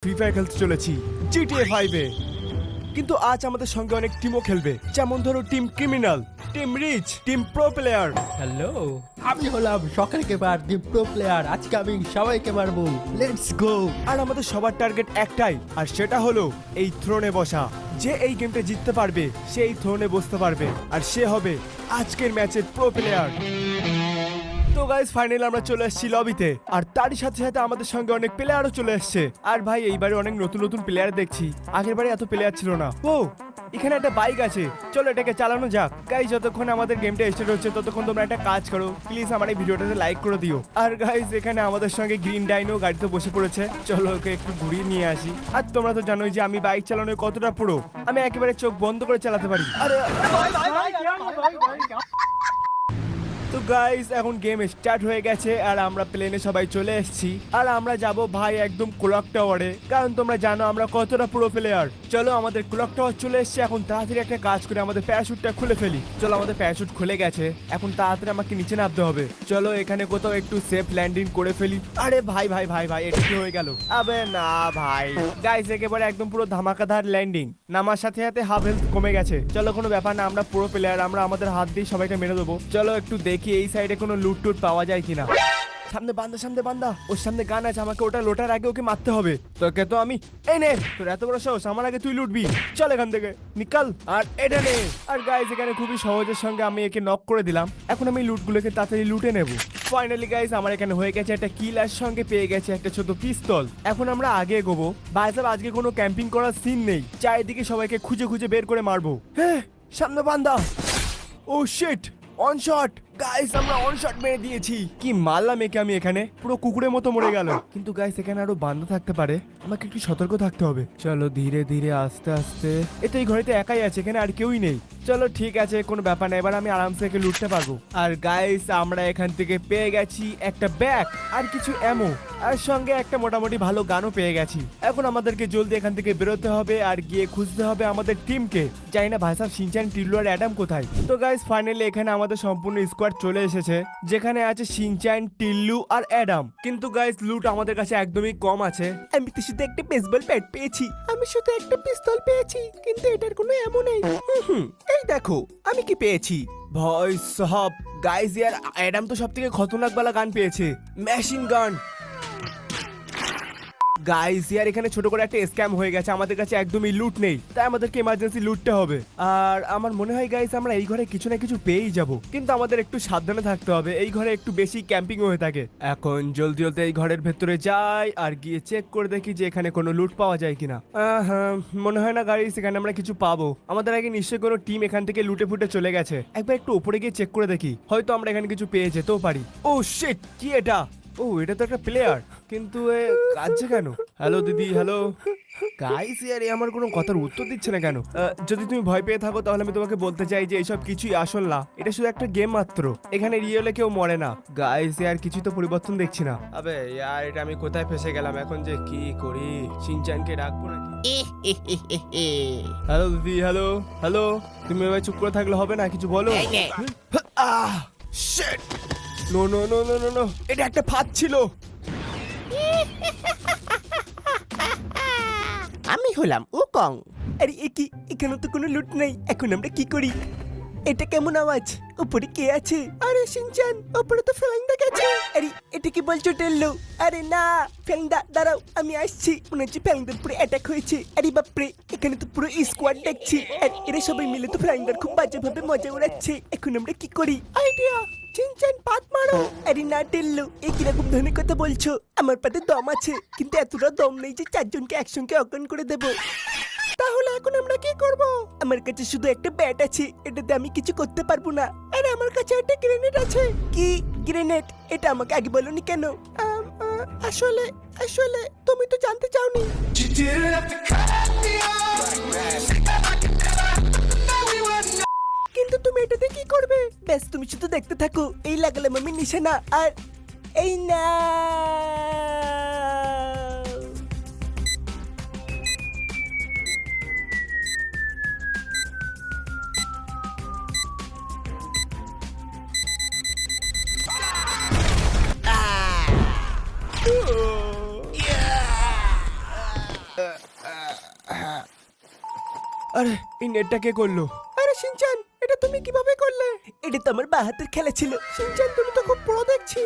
Free fire খেলতে চলেছি GTA 5 এ। কিন্তু আজ আমাদের সঙ্গে অনেক টিমও খেলবে, যেমন ধরো team criminal, team rich, team pro player. Hello, আমি হলাম সকাল কেবার দি প্রো প্লেয়ার। আজকে আমি সবাইকে মারবো, লেটস গো। আর আমাদের সবার টার্গেট একটাই, আর সেটা হলো এই থ্রোনে বসা। যে এই গেমটা জিততে পারবে সে এই থ্রোনে বসতে পারবে, আর সে হবে আজকের ম্যাচের প্রো প্লেয়ার। তো গাইস ফাইনালি আমরা চলে এসেছি লবিতে, আর তারই সাথে সাথে আমাদের সঙ্গে অনেক প্লেয়ারও চলে এসছে। আর ভাই এইবারে অনেক নতুন নতুন প্লেয়ার দেখছি, আগের বারে এত প্লেয়ার ছিল না। ও এখানে একটা বাইক আছে, চলো এটাকে চালানো যাক। গাইস যতক্ষণ আমাদের গেমটা স্টার্ট হচ্ছে ততক্ষণ তোমরা একটা কাজ করো, প্লিজ আমার এই ভিডিওটাতে লাইক করে দিও। আর গাইস এখানে আমাদের সঙ্গে গ্রিন ডাইনো গাড়িতে বসে পড়েছে, চলো ওকে একটু ঘুরিয়ে নিয়ে আসি। আর তোমরা তো জানোই যে আমি বাইক চালানোয় কতটা পুরো, আমি একেবারে চোখ বন্ধ করে চালাতে পারি। আরে তো গাইস এখন গেম স্টার্ট হয়ে গেছে, আর আমরা প্লেনে সবাই চলে এসেছি। আর আমরা যাব ভাই একদম ক্লক টাওয়ারে, কারণ তোমরা জানো আমরা কতটা প্রো প্লেয়ার। চলো আমাদের ক্লক টাওয়ার চলে এসেছে, এখন তাড়াতাড়ি একটা কাজ করে আমাদের প্যারাশুটটা খুলে ফেলি। চলো আমাদের প্যারাশুট খুলে গেছে, এখন তাড়াতাড়ি আমাকে নিচে নামতে হবে। চলো এখানে কোথাও একটু সেফ ল্যান্ডিং করে ফেলি। আরে ভাই ভাই ভাই ভাই, এটা কি হয়ে গেল? আবে না ভাই। গাইস একেবারে একদম পুরো ধামাকাদার ল্যান্ডিং, নামার সাথে সাথে হাফ হেলথ কমে গেছে। চলো কোনো ব্যাপার না, আমরা প্রো প্লেয়ার, আমরা আমাদের হাত দিয়ে সবাইকে মেরে দেবো। চলো একটু দেখি এই সাইডে কোনো লুট টুট পাওয়া যায় কিনা। সামনে বান্দা, সামনে বান্দা, ওর সামনে গান আছে, আমাকে ওটা লোটার আগে ওকে মারতে হবে। তোকে তো আমি এই নে, তোর এত বড় সাহস, আমার আগে তুই লুটবি, চল এখান থেকে নিকাল। আর এটা নে। আর গাইস এখানে খুবই সহজের সঙ্গে আমি একে নক করে দিলাম, এখন আমি লুটগুলোকে তাড়াতাড়ি লুটে নেব। ফাইনালি গাইস আমার এখানে হয়ে গেছে একটা কিল, আর সঙ্গে পেয়ে গেছে একটা ছোট পিস্তল। এখন আমরা আগে এগোবো। ভাই সাহেব আজকে কোনো ক্যাম্পিং করার সিন নেই, চারিদিকে সবাইকে খুঁজে খুঁজে বের করে মারবো। হ্যাঁ সামনে বান্দা, ও শিট, অন শট। গাইস আমরা অন শট মেরে দিয়েছি। কি মারলাম একে আমি, এখানে পুরো কুকুরের মতো মরে গেল। কিন্তু গাইস এখানে আরো বান্দা থাকতে পারে, আমাকে একটু সতর্ক থাকতে হবে। চলো ধীরে ধীরে আস্তে আস্তে। এতে এই ঘরেতে একাই আছে, এখানে আর কেউই নেই। চলো ঠিক আছে, কোনো ব্যাপার না, এবার আমি আরামসে একে লুটতে পারবো। আর গাইস আমরা এখান থেকে পেয়ে গেছি একটা ব্যাগ আর কিছু অ্যামো, আর সঙ্গে একটা মোটামুটি ভালো গানও পেয়ে গেছি। এখন আমাদেরকে জলদি এখান থেকে বেরোতে হবে, আর গিয়ে খুঁজতে হবে আমাদের টিমকে। জানি না ভাই সাহেব শিনচান, টিল্লু আর অ্যাডাম কোথায়। তো গাইস ফাইনালি এখানে আমাদের সম্পূর্ণ স্কোয়াড চলে এসেছে, যেখানে আছে শিনচান, টিল্লু আর অ্যাডাম। কিন্তু গাইস লুট আমাদের কাছে একদমই কম আছে। আমি তো শুধু একটা বেসবল ব্যাট পেয়েছি, আমি শুধু একটা পিস্তল পেয়েছি, কিন্তু এটার কোনো এমন নেই। এই দেখো আমি কি পেয়েছি। ভাই সাহাব গাইস ইয়ার অ্যাডাম তো সবথেকে খতরনাক বালা গান পেয়েছে, মেশিন গান। গাইস ইয়ার এখানে ছোট করে একটা স্ক্যাম হয়ে গেছে, আমাদের কাছে একদমই লুট নেই, তাই আমাদেরকে ইমার্জেন্সি লুটতে হবে। আর আমার মনে হয় গাইস আমরা এই ঘরে কিছু না কিছু পেয়েই যাব, কিন্তু আমাদের একটু সাবধানে থাকতে হবে, এই ঘরে একটু বেশি ক্যাম্পিং হয়ে থাকে। এখন জলদি জলদি এই ঘরের ভেতরে যাই, আর গিয়ে চেক করে দেখি যে এখানে কোনো লুট পাওয়া যায় কিনা। হ্যাঁ মনে হয় না গাইস এখানে আমরা কিছু পাবো, আমাদের আগে নিশ্চয়ই কোনো টিম এখান থেকে লুটে ফুটে চলে গেছে। একবার একটু উপরে গিয়ে চেক করে দেখি, হয়তো আমরা এখানে কিছু পেয়ে যেতেও পারি। ও শিট, কি এটা? ও এটা তো একটা প্লেয়ার, কিন্তু এ কাঁদছে কেন? হ্যালো দিদি, হ্যালো। গাইস ইয়ার এ আমার কোনো কথার উত্তর দিচ্ছে না কেন? যদি তুমি ভয় পেয়ে থাকো তাহলে আমি তোমাকে বলতে চাই যে এইসব কিছুই আসল না, এটা শুধু একটা গেম মাত্র, এখানে রিয়েলে কেউ মরে না। গাইস ইয়ার কিছুই তো পরিবর্তন দেখছি না। আবে ইয়ার এটা আমি কোথায় ফেসে গেলাম, এখন যে কি করি? শিনচানকে ডাকবো নাকি? হ্যালো দিদি, হ্যালো হ্যালো। তুমি এবার চুপ করে থাকলে হবে না, কিছু বলো। Ah shit, no no no no no no, এটা একটা ফাঁদ ছিল। আমি হলাম উকং। আরে কি, এখানে তো কোনো লুট নেই, এখন আমরা কি করি? এটা কেমন আওয়াজ? উপরে কে আছে? আরে শিনচান, উপরে তো ফ্যাংদা গেছে। আরে এটা কি বলছো টেল্লো? আরে না ফ্যাংদা, দাঁড়াও আমি আসছি। মনে হচ্ছে ফ্যাংদার পুরো অ্যাটাক হয়েছে। আরে বাপরে, এখানে তো পুরো স্কোয়াড দেখছি, আর এরা সবাই মিলে তো ফ্যাংদার খুব বাজেভাবে মজা উড়াচ্ছে। এখন আমরা কি করি? আইডিয়া, শিনচান পাত মারো। আরে না টেল্লো, এই কিরকম ধরনের কথা বলছো? আমার পাতে দম আছে, কিন্তু এতটা দম নেই যে চারজনকে একসঙ্গে অজ্ঞান করে দেবো। তাহলে এখন আমরা কি করব? আমার কাছে শুধু একটা ব্যাট আছে, এটাতে আমি কিছু করতে পারবো না। আর আমার কাছে একটা গ্রেনেড আছে। কি গ্রেনেড? এটা আমাকে আগে বলনি কেন? আসলে আসলে তুমি তো জানতে চাওনি। কিন্তু তুমি এটাতে কি করবে? ব্যাস তুমি শুধু দেখতে থাকো, এই লাগালাম আমি নিশানা, আর এই না। আরে এই নেটটা কে করলো? আরে শিনচান, এটা তুমি কিভাবে করলে? এটা তো আমার বাঁ হাতের খেলা ছিল। শিনচান, তুমি তো খুব প্রো দেখছি।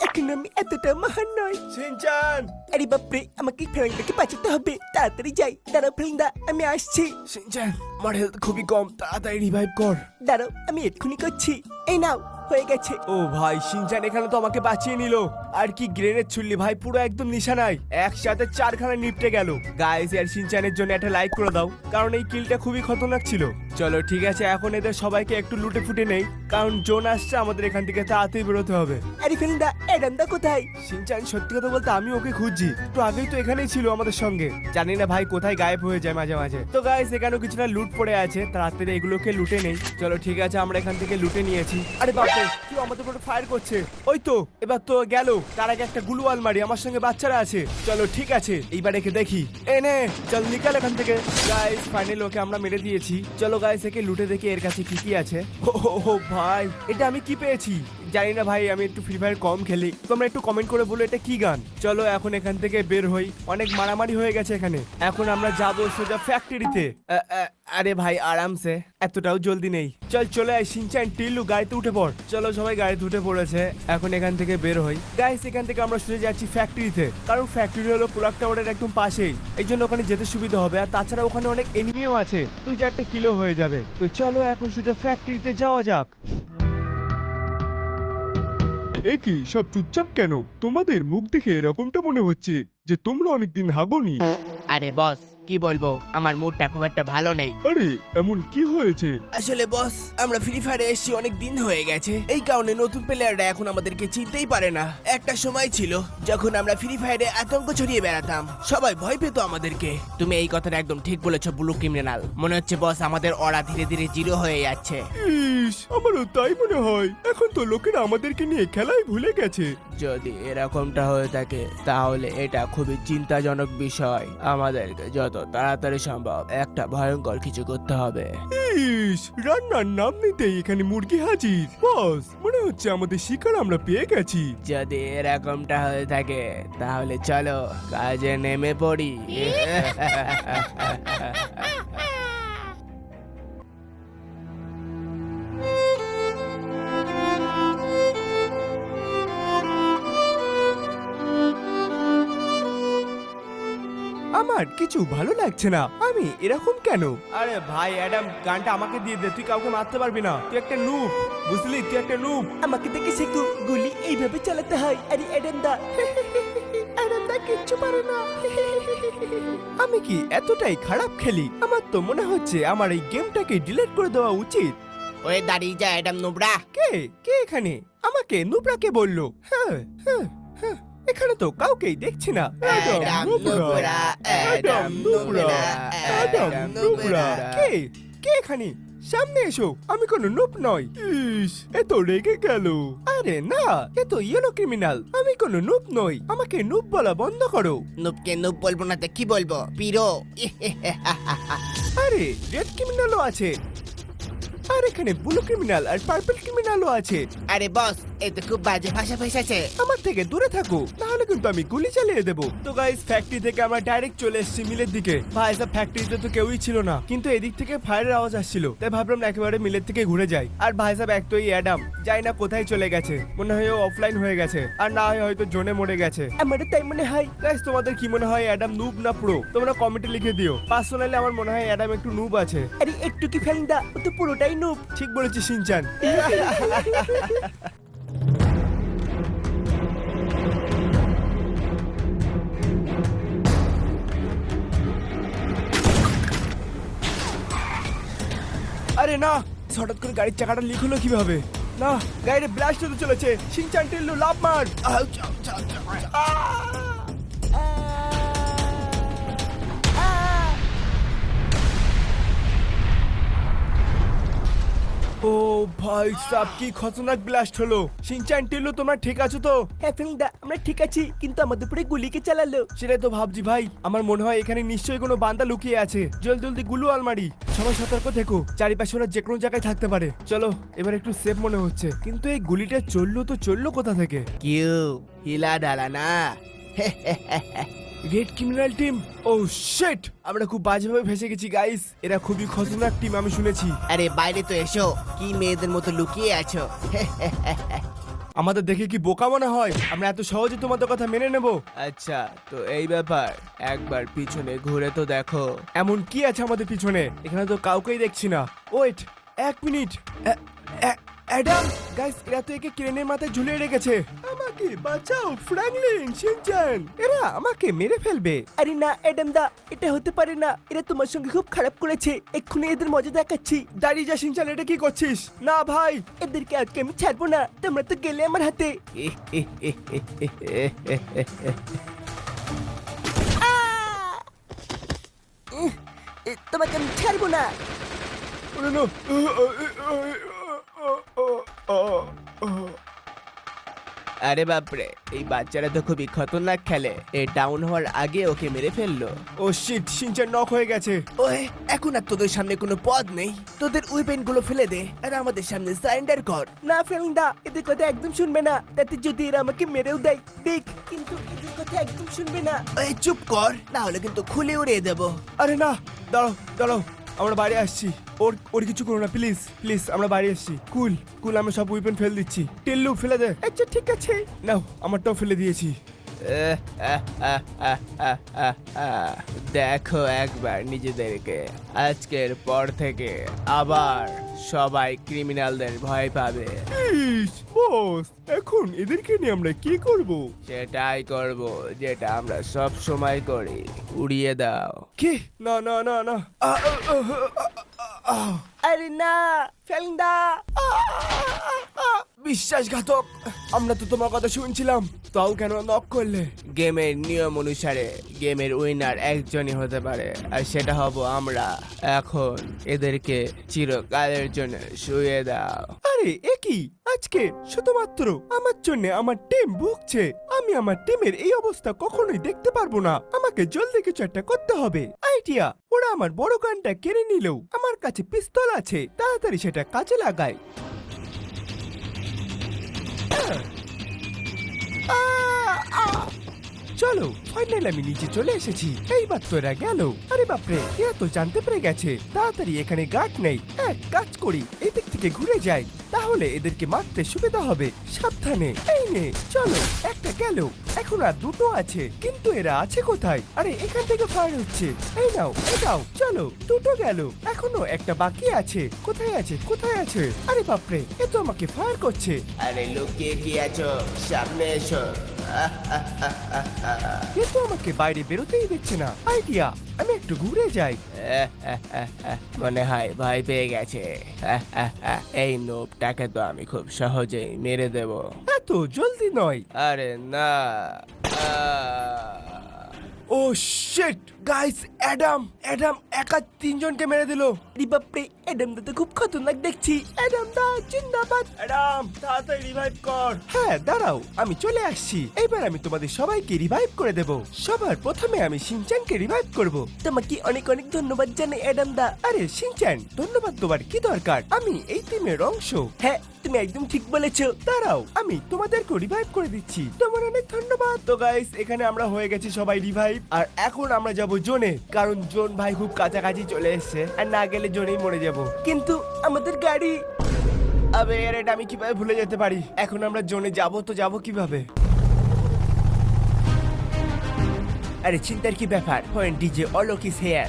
এখন আমি এতটা মহান নই। শিনচান! আরে বাপরে, আমাকে ফ্রেন্ডটাকে বাঁচাতে হবে। তাড়াতাড়ি যাই। দাঁড়াও ফ্রেন্ডা, আমি আসছি। শিনচান, আমার হেলথ খুবই কম, তাড়াতাড়ি রিভাইভ কর। দাঁড়াও, আমি এক্ষুনি করছি। এই নাও, হয়ে গেছে। ও ভাই, শিনচান এখানে তো আমাকে বাঁচিয়ে নিল। আর কি গ্রেনেড ছুড়লি ভাই, পুরো একদম নিশানায়। একসাথে 4খানা নিপটে গেল। গাইস, আর শিনচানের জন্য একটা লাইক করে দাও, কারণ এই কিলটা খুবই খতরনাক ছিল। চলো ঠিক আছে, এখন এদের সবাইকে একটু লুটে ফুটে নেই, কারণ জোন আসছে, আমাদের এখান থেকে তাড়াতাড়ি বেরোতে হবে। আরে ফেলিন্দা, এডামদা কোথায়? শিনচান, সত্যি কথা বলতে আমি ওকে খুঁজছি। তো আগেই তো এখানেই ছিল আমাদের সঙ্গে। জানি না ভাই কোথায় গায়েব হয়ে যায় মাঝে মাঝে। তো গাইস, এখানেও কিছুটা লুট পড়ে আছে, তাড়াতাড়ি এগুলোকে লুটে নেই। চলো ঠিক আছে, আমরা এখান থেকে লুটে নিয়েছি। আরে বাপরে, কেউ আমাদের উপরে ফায়ার করছে। ওই তো, এবার তো গেল। তার আগে একটা গুলু আলমারি, আমার সঙ্গে বাচ্চারা আছে। চলো ঠিক আছে, এইবার একে দেখি। এনে চল, নিকাল এখান থেকে। গাইস, ফাইনালি ওকে আমরা মেরে দিয়েছি। চলো গাইস, একে লুটে দেখি এর কাছে কি কি আছে। ও ভাই, এটা আমি কি পেয়েছি জানি না ভাই, আমি একটু ফ্রি ফায়ার কম খেলি। তোমরা একটু কমেন্ট করে বলো এটা কি গান। চলো এখন এখান থেকে বের হই, অনেক মারামারি হয়ে গেছে এখানে। এখন আমরা যাবো সোজা ফ্যাক্টরিতে। আরে ভাই আরামসে, এতটাও জলদি নেই। চলে আয় শিনচান, টিল্লু গাড়িতে উঠে পড়। চলো সবাই গাড়িতে উঠে পড়েছে, এখন এখান থেকে বের হই। গাইস, এখান থেকে আমরা সোজা যাচ্ছি ফ্যাক্টরিতে, কারণ ফ্যাক্টরি হলো ক্লক টাওয়ারের একদম পাশেই। এই জন্য ওখানে যেতে সুবিধা হবে, আর তাছাড়া ওখানে অনেক এনিমিও আছে, 2-4টা কিলো হয়ে যাবে। তো চলো এখন সোজা ফ্যাক্টরিতে যাওয়া যাক। এ কি সব চুপচাপ কেন? তোমাদের মুখ দেখে এরকমটা মনে হচ্ছে যে তোমরা অনেকদিন হাগোনি। আরে বস, কি বলবো, আমার মুডটা খুব একটা ভালো নেই। আরে এমন কি হয়েছে? আসলে বস, আমরা ফ্রি ফায়ারে এসেছি অনেক দিন হয়ে গেছে, এই কারণে নতুন প্লেয়াররা এখন আমাদেরকে চিনতেই পারে না। একটা সময় ছিল যখন আমরা ফ্রি ফায়ারে আতঙ্ক ছড়িয়ে বেড়াতাম, সবাই ভয় পেত আমাদেরকে। তুমি এই কথাটা একদম ঠিক বলেছো ব্লু ক্রিমিনাল। মনে হচ্ছে বস, আমাদের অরা ধীরে ধীরে জিরো হয়ে যাচ্ছে। ইস, আমারও তাই মনে হয়। এখন তো লোকেরা আমাদেরকে নিয়ে খেলাই ভুলে গেছে। যদি এরকমটা হয়ে থাকে তাহলে এটা খুবই চিন্তাজনক বিষয়। আমাদেরকে যত তাড়াতাড়ি সম্ভব একটা ভয়ঙ্কর কিছু করতে হবে। ইস, রান্নার নাম নিতেই এখানে মুরগি হাজির। বস, মনে হচ্ছে আমাদের শিকার আমরা পেয়ে গেছি। যদি এরকমটা হয়ে থাকে তাহলে চলো কাজে নেমে পড়ি। আমার কিছু ভালো লাগছে না, আমি এরকম কেন? আরে ভাই অ্যাডাম, গানটা আমাকে দিয়ে দে, তুই কাউকে মারতে পারবি না, তুই একটা নুব, বুঝলি? তুই একটা নুব। আমাকে দেখে শেখো, গুলি এইভাবে চালাতে হয়। আরে অ্যাডাম দা, অ্যাডাম দা কিচ্ছু পারে না। আমি কি এতটাই খারাপ খেলি? আমার তো মনে হচ্ছে আমার এই গেমটাকে ডিলিট করে দেওয়া উচিত। ওরে দাঁড়িয়ে যা অ্যাডাম নোবরা। কে কে এখানে আমাকে নুবরাকে বললো? হ্যাঁ হ্যাঁ হ্যাঁ, এখানে তো কাউকেই দেখছি না। অ্যাডাম নোবরা, অ্যাডাম নোবরা, অ্যাডাম নুবরা। কে কে এখানে? সামনে এসো, আমি কোনো নুব নই। ইস, এত রেগে গেল। আরে না, এ তো ইয়েলো ক্রিমিনাল, আমি কোনো নুব নই, আমাকে নুব বলা বন্ধ করো। নুবকে নুব বলবো না তো কি বলবো? পিরো। আরে রেড ক্রিমিনালও আছে, আর এখানে ব্লু ক্রিমিনাল আর পার্পল ক্রিমিনালও আছে। আরে বস, এই তো খুব বাজে ভাষা ফেসেছে। আমার থেকে দূরে থাকো, তাহলে কিন্তু আমি গুলি চালিয়ে দেবো। তো গাইস, ফ্যাক্টরি থেকে আমরা ডাইরেক্ট চলে এসেছি মিলের দিকে। ভাই সব ফ্যাক্টরিতে তো কেউই ছিল না, কিন্তু এদিক থেকে ফায়ারের আওয়াজ আসছিল, তাই ভাবলাম না একেবারে মিলের থেকে ঘুরে যাই। আর ভাই সাহেব, এক তো এই অ্যাডাম, যাই না কোথায় চলে গেছে, মনে হয় ও অফলাইন হয়ে গেছে, আর না হয় হয়তো জোনে মরে গেছে। আমার তাই মনে হয়। গাইস, তোমাদের কি মনে হয়, অ্যাডাম নুব না প্রো? তোমরা কমেন্টে লিখে দিও। পার্সোনালি আমার মনে হয় অ্যাডাম একটু নুব আছে। আরে একটু কি ফেলিন্দা, ও তো পুরোটাই নুব। ঠিক বলেছিস শিনচান। আরে না, হঠাৎ করে গাড়ির চাকাটা লিক হলো কিভাবে? না, গাড়িতে ব্লাস্ট হতে চলেছে। শিনচান, টিল্লু লাফ মার। ও ভাই সাব, কি খতরনাক ব্লাস্ট হলো। শিনচান, টিল্লু তোমরা ঠিক আছো তো? হ্যাঁ ফেলিন্দা, আমরা ঠিক আছি, কিন্তু আমাদের উপরে গুলিকে চালালো। সেটাই তো ভাবছি ভাই, আমার মনে হয় এখানে নিশ্চয়ই কোনো বান্দা লুকিয়ে আছে। জলদি জলদি গুলু আলমারি। সবাই সতর্ক থেকো, চারিপাশে ওরা যে কোনো জায়গায় থাকতে পারে। চলো এবার একটু সেফ মনে হচ্ছে, কিন্তু এই গুলিটা চললো তো চললো কোথা থেকে? কিউ হিলা ডালা না। রেড ক্রিমিনাল টিম, ও শিট, আমরা খুব বাজেভাবে ফেসে গেছি গাইস। এরা খুবই খতরনাক টিম, আমি শুনেছি। আরে বাইরে তো এসো, কি মেয়েদের মতো লুকিয়ে আছো? আমাদের দেখে কি বোকা মনে হয়? আমরা এত সহজে তোমাদের কথা মেনে নেব? আচ্ছা, তো এই ব্যাপার। একবার পিছনে ঘুরে তো দেখো, এমন কি আছে আমাদের পিছনে? এখানে তো কাউকেই দেখছি না। Wait, 1 minute. অ্যাডাম, গাইস, এরা তো একে ক্রেনের মাথায় ঝুলিয়ে রেখেছে। আমাকে বাঁচাও ফ্র্যাঙ্কলিন, শিনচান, এরা আমাকে মেরে ফেলবে। আরে না অ্যাডাম দা, এটা হতে পারে না। এরা তোমার সঙ্গে খুব খারাপ করেছে। এক্ষুনি এদের মজা দেখাচ্ছি। দাঁড়িয়ে যা শিনচান, এটা কি করছিস? না ভাই, এদেরকে আজকে আমি ছাড়বো না। তোমরা তো গেলে আমার হাতে। তোমাকে আমি ছাড়বো না। ওরে না। আরে বাপরে, এই বাচ্চারা তো খুবই খতরনাক খেলে। এ ডাউন হওয়ার আগে ওকে মেরে ফেললো। ও শিট, শিনচান নক হয়ে গেছে। ওই, এখন আর তোদের সামনে কোনো পথ নেই। তোদের উইপেন গুলো ফেলে দে আর আমাদের সামনে সারেন্ডার কর। না ফ্রেন্ডা, এদের কথা একদম শুনবে না। তাতে যদি এরা আমাকে মেরেও দেয় দেখ, কিন্তু এদের কথা একদম শুনবে না। ওই চুপ কর, না হলে কিন্তু খুলে উড়িয়ে দেবো। আরে না, দাঁড়াও দাঁড়াও, আমরা বাইরে আসছি। ওর ওর কিছু করো না প্লিজ প্লিজ, আমরা বাইরে আসছি। কুল কুল, আমরা সব উইপেন ফেলে দিচ্ছি। টিল্লু ফেলে দে। আচ্ছা ঠিক আছে। নাও, আমারটাও ফেলে দিয়েছি। দেখো একবার নিজেদেরকে, আজকের পর থেকে আবার সবাই ক্রিমিনালদের ভয় পাবে। ইস, বস, এখন এদেরকে নিয়ে আমরা কি করব? সেটাই করব যেটা আমরা সব সময় করি, উড়িয়ে দাও। কি? না না না না। আরে না ফ্রেন্ডা। বিশ্বাসঘাতক, আমরা তো তোমার কথা শুনছিলাম, তাও কেন নক করলে? গেমের নিয়ম অনুসারে গেমের উইনার একজনই হতে পারে, আর সেটা হব আমরা। এখন এদেরকে চিরকালের জন্য শুয়ে দাও। আরে এ কি? আজকে শুধুমাত্র আমার জন্য আমার টিম ভুগছে। আমি আমার টিমের এই অবস্থা কখনোই দেখতে পারবো না। আমাকে জলদি কিছু একটা করতে হবে। আইডিয়া, ওরা আমার বড় গানটা কেড়ে নিলেও আমার কাছে পিস্তল আছে, তাড়াতাড়ি সেটা কাজে লাগাই। চলো, ফাইনাল আমি নিচে চলে এসেছি। এইবার তো এরা গেল। আরে বাপরে, এরা তো জানতে পেরে গেছে। তাড়াতাড়ি এখানে গার্ড নেই, এক কাজ করি, এই দিক থেকে ঘুরে যাই, তাহলে এদেরকে মারতে সুবিধা হবে। সাবধানে, এই নে, চলো, একটা গেল, এখন আর দুটো আছে, কিন্তু এরা আছে কোথায়? আরে এখান থেকে ফায়ার হচ্ছে। এই নাও, এটাও, চলো, দুটো গেল, এখনো একটা বাকি আছে। কোথায় আছে, কোথায় আছে? আরে বাপরে, এ তো আমাকে ফায়ার করছে। আরে লুকিয়ে কি আছো, সামনে এসো। এ তো আমাকে বাইরে বেরোতেই দিচ্ছে না। আইডিয়া, আমি একটু ঘুরে যাই। মনে হয় ভয় পেয়ে গেছে। এই নোবটাকে তো আমি খুব সহজেই মেরে দেব। এত জলদি নয়। আরে না। ও শিট, গাইস, অ্যাডাম অ্যাডাম একা 3 জনকে মেরে দিল। আরে বাপরে, অ্যাডাম দা তো খুব খতরনাক দেখছি। অ্যাডাম দা জিন্দাবাদ। অ্যাডাম, তাড়াতাড়ি রিভাইভ কর। হ্যাঁ, দাঁড়াও, আমি চলে আসছি। এবার আমি তোমাদের সবাইকে রিভাইভ করে দেব। সবার প্রথমে আমি শিনচানকে রিভাইভ করব। তোমাকে অনেক অনেক ধন্যবাদ জানাই অ্যাডাম দা। আরে শিনচান, ধন্যবাদ দেওয়ার কি দরকার? আমি এই টিমের অংশ। হ্যাঁ, তুমি একদম ঠিক বলেছো। দাঁড়াও, আমি তোমাদেরকে রিভাইভ করে দিচ্ছি। তোমার অনেক ধন্যবাদ। তো গাইস, এখানে আমরা হয়ে গেছি সবাই রিভাইভ। আর এখন আমরা যাব জোনে, কারণ জোন ভাই খুব কাছাকাছি চলে এসেছে, আর না গেলে জোনেই মরে যাব। কিন্তু আমাদের গাড়ি। আবে এর এটা আমি কিভাবে ভুলে যেতে পারি? এখন আমরা জোনে যাব, তো যাব কিভাবে? আরে চিন্তার কি ব্যাপার? When DJ Alok is here.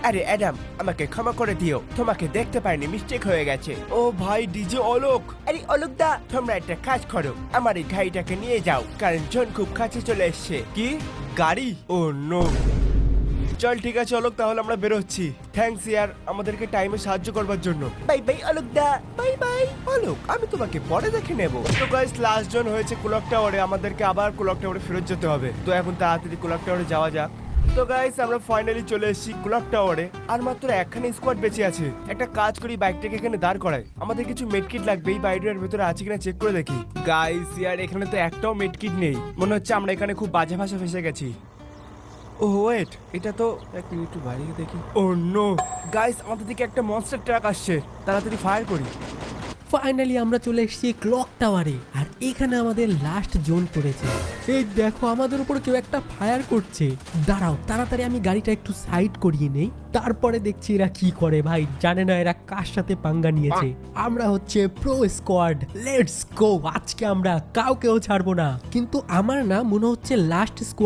আরে অ্যাডাম, আমাকে ক্ষমা করে দিও, তোমাকে দেখতে পাইনি, মিস্টেক হয়ে গেছে। ও ভাই, ডিজে অলোক। আরে অলোক দা, তোমরা একটা কাজ করো, আমার এই গাড়িটাকে নিয়ে যাও, কারণ জন খুব কাছে চলে এসছে। কি গাড়ি? ও নো। চল ঠিক আছে অলোক, তাহলে আমরা বেরোচ্ছি। থ্যাঙ্কস ইয়ার, আমাদেরকে টাইমে সাহায্য করবার জন্য। বাই বাই অলোক দা, বাই বাই। অলোক, আমি তোমাকে পরে দেখে নেব। তো গাইস, লাস্ট জন হয়েছে ক্লক টাওয়ারে, আমাদেরকে আবার ক্লক টাওয়ারে ফেরত যেতে হবে। তো এখন তাড়াতাড়ি ক্লক টাওয়ারে যাওয়া যাক। তো গাইস, আমরা ফাইনালি চলে এসেছি ক্লক টাওয়ারে। আর মাত্র একখানে স্কোয়াড বেঁচে আছে। একটা কাজ করি, বাইকটাকে এখানে দাঁড় করাই। আমাদের কিছু মেডকিট লাগবে, এই বাইরের ভেতরে আছে কিনা চেক করে দেখি। গাইস ইয়ার, এখানে তো একটাও মেডকিট নেই। মনে হচ্ছে আমরা এখানে খুব বাজে ভাষা ফেসে গেছি। ও ওয়েট, এটা তো একটু বাড়িয়ে দেখি। ও নো গাইস, আমাদের দিকে একটা মনস্টার ট্রাক আসছে, তাড়াতাড়ি ফায়ার করি। ফাইনালি আমরা চলে এসেছি ক্লক টাওয়ারে, আর এখানে আমাদের লাস্ট জোন পড়েছে। এই দেখো আমাদের উপর কেউ একটা ফায়ার করছে। দাঁড়াও, তাড়াতাড়ি আমি গাড়িটা একটু সাইড করিয়ে নেই, তারপরে দেখছি এরা কি করে। ভাই জানে না এরা কার সাথে পাঙ্গা নিয়েছে। আমরা হচ্ছে প্রো স্কোয়াড, লেটস গো। আজকে আমরা কাউকেও ছাড়বো না, কিন্তু আমার না মনে হচ্ছে লাস্ট স্কোয়াড